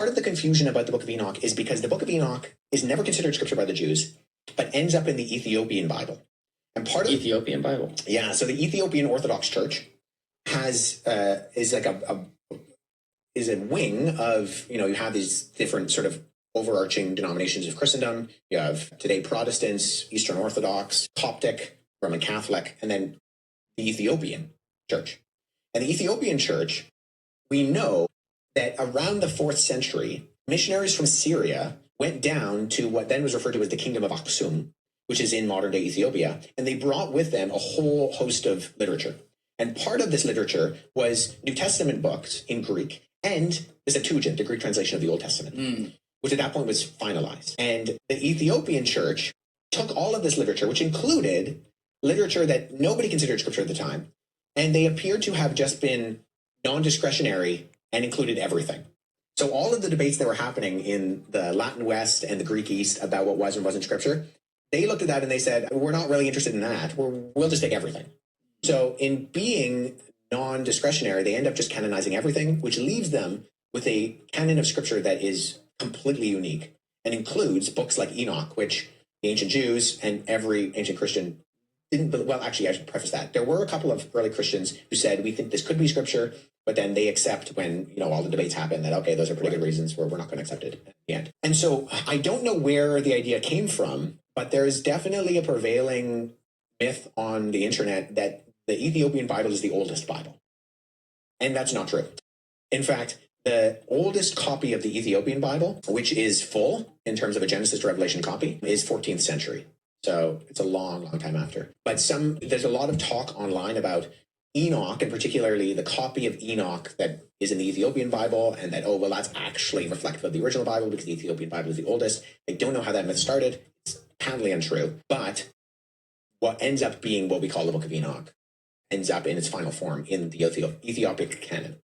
part of the confusion about the Book of Enoch is because the Book of Enoch is never considered scripture by the Jews, but ends up in the Ethiopian Bible. And part of Ethiopian Bible. Yeah, so the Ethiopian Orthodox Church has is like a wing of, you have these different sort of overarching denominations of Christendom. You have today Protestants, Eastern Orthodox, Coptic, Roman Catholic, and then the Ethiopian Church. And the Ethiopian Church, we know that around the 4th century, missionaries from Syria went down to what then was referred to as the Kingdom of Aksum, which is in modern-day Ethiopia, and they brought with them a whole host of literature. And part of this literature was New Testament books in Greek and the Septuagint, the Greek translation of the Old Testament, which at that point was finalized. And the Ethiopian Church took all of this literature, which included literature that nobody considered scripture at the time, and they appeared to have just been non-discretionary and included everything. So all of the debates that were happening in the Latin West and the Greek East about what was and wasn't scripture, they looked at that and they said, we're not really interested in that. We'll just take everything. So in being non-discretionary, they end up just canonizing everything, which leaves them with a canon of scripture that is completely unique and includes books like Enoch, which the ancient Jews and every ancient Christian didn't. Well, actually, I should preface that. There were a couple of early Christians who said, we think this could be scripture, but then they accept when, all the debates happen that, okay, those are pretty good reasons where we're not going to accept it at the end. And so I don't know where the idea came from, but there is definitely a prevailing myth on the internet that the Ethiopian Bible is the oldest Bible. And that's not true. In fact, the oldest copy of the Ethiopian Bible, which is full in terms of a Genesis to Revelation copy, is 14th century. So it's a long, long time after. But there's a lot of talk online about Enoch, and particularly the copy of Enoch that is in the Ethiopian Bible, and that, that's actually reflective of the original Bible because the Ethiopian Bible is the oldest. I don't know how that myth started. It's patently untrue. But what ends up being what we call the Book of Enoch ends up in its final form in the Ethiopic canon.